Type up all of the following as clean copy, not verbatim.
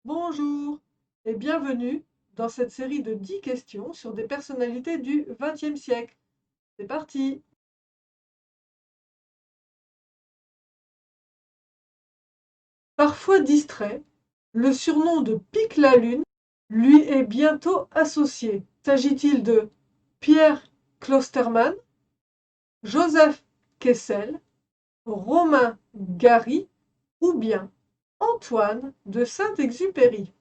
Bonjour et bienvenue dans cette série de 10 questions sur des personnalités du XXe siècle. C'est parti! Parfois distrait, le surnom de Pic-la-Lune lui est bientôt associé. S'agit-il de Pierre Clostermann, Joseph Kessel, Romain Gary ou bien Antoine de Saint-Exupéry?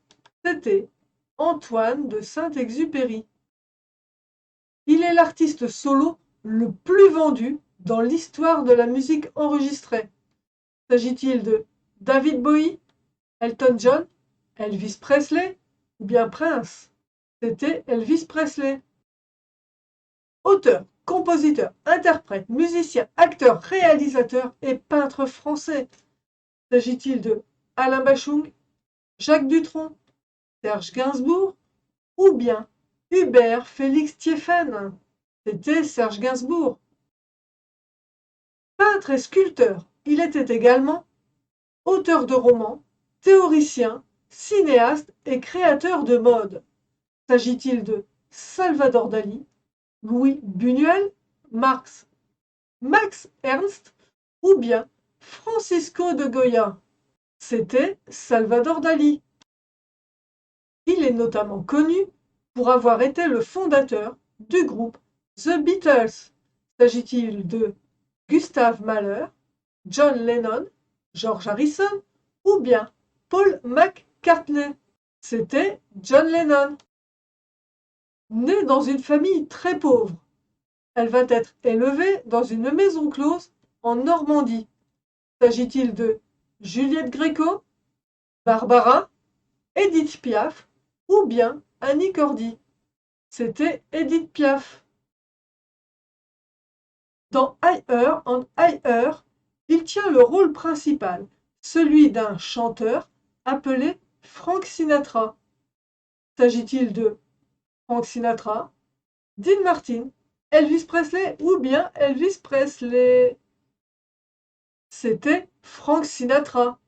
C'était Antoine de Saint-Exupéry. Il est l'artiste solo le plus vendu dans l'histoire de la musique enregistrée. S'agit-il de David Bowie, Elton John, Elvis Presley ou bien Prince? C'était Elvis Presley. Auteur, compositeur, interprète, musicien, acteur, réalisateur et peintre français. S'agit-il de Alain Bachung, Jacques Dutronc, Serge Gainsbourg ou bien Hubert Félix Thiéphane? C'était Serge Gainsbourg. Peintre et sculpteur, il était également auteur de romans, théoricien, cinéaste et créateur de mode. S'agit-il de Salvador Dali, Louis Buñuel, Max Ernst ou bien Francisco de Goya? C'était Salvador Dali. Il est notamment connu pour avoir été le fondateur du groupe The Beatles. S'agit-il de Gustav Mahler, John Lennon, George Harrison ou bien Paul McCartney? C'était John Lennon. Née dans une famille très pauvre, elle va être élevée dans une maison close en Normandie. S'agit-il de Juliette Gréco, Barbara, Edith Piaf ou bien Annie Cordy? C'était Edith Piaf. Dans Higher and Higher, il tient le rôle principal, celui d'un chanteur appelé Frank Sinatra. S'agit-il de Frank Sinatra, Dean Martin, Elvis Presley ou bien Elvis Presley? C'était Frank Sinatra.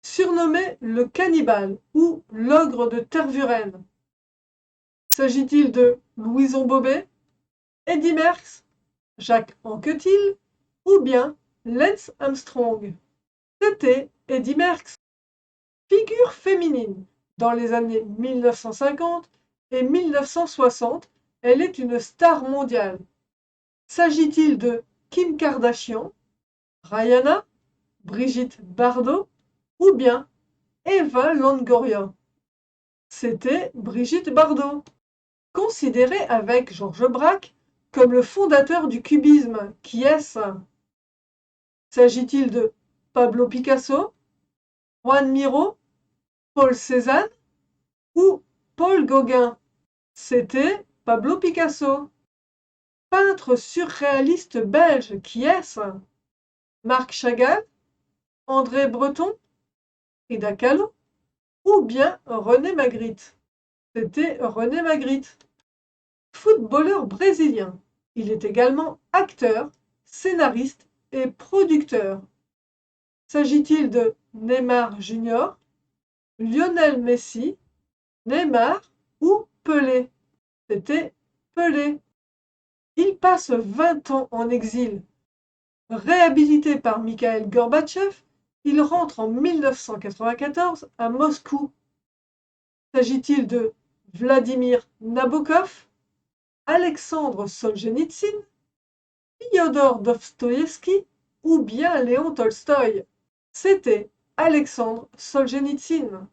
Surnommé le cannibale ou l'ogre de Tervuren. S'agit-il de Louison Bobet, Eddy Merckx, Jacques Anquetil ou bien Lance Armstrong? C'était Eddy Merckx. Figure féminine. Dans les années 1950 et 1960, elle est une star mondiale. S'agit-il de Kim Kardashian, Rihanna, Brigitte Bardot ou bien Eva Longoria? C'était Brigitte Bardot. Considéré avec Georges Braque comme le fondateur du cubisme, qui est-ce? S'agit-il de Pablo Picasso, Juan Miro, Paul Cézanne ou Paul Gauguin? C'était Pablo Picasso. Peintre surréaliste belge, qui est-ce? Marc Chagall, André Breton, Frida Kahlo ou bien René Magritte? C'était René Magritte. Footballeur brésilien, il est également acteur, scénariste et producteur. S'agit-il de Neymar Junior, Lionel Messi, Neymar ou Pelé? C'était Pelé. Il passe 20 ans en exil. Réhabilité par Mikhail Gorbatchev, il rentre en 1994 à Moscou. S'agit-il de Vladimir Nabokov, Alexandre Solzhenitsyn, Fyodor Dostoïevski ou bien Léon Tolstoï? C'était Alexandre Solzhenitsyn.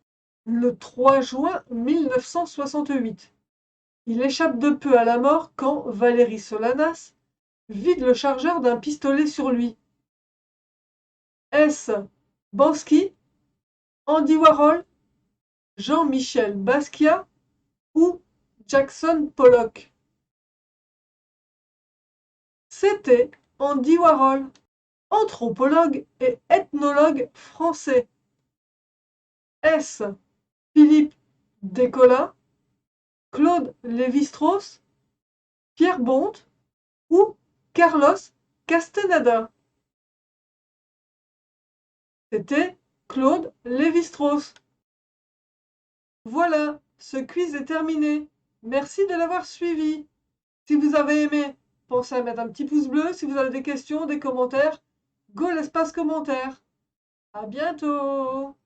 Le 3 juin 1968. Il échappe de peu à la mort quand Valérie Solanas vide le chargeur d'un pistolet sur lui. Est-ce Banksy, Andy Warhol, Jean-Michel Basquiat ou Jackson Pollock? C'était Andy Warhol, anthropologue et ethnologue français. Est-ce Philippe Descola, Claude Lévi-Strauss, Pierre Bonte ou Carlos Castaneda? C'était Claude Lévi-Strauss. Voilà, ce quiz est terminé. Merci de l'avoir suivi. Si vous avez aimé, pensez à mettre un petit pouce bleu. Si vous avez des questions, des commentaires, go l'espace commentaires. À bientôt!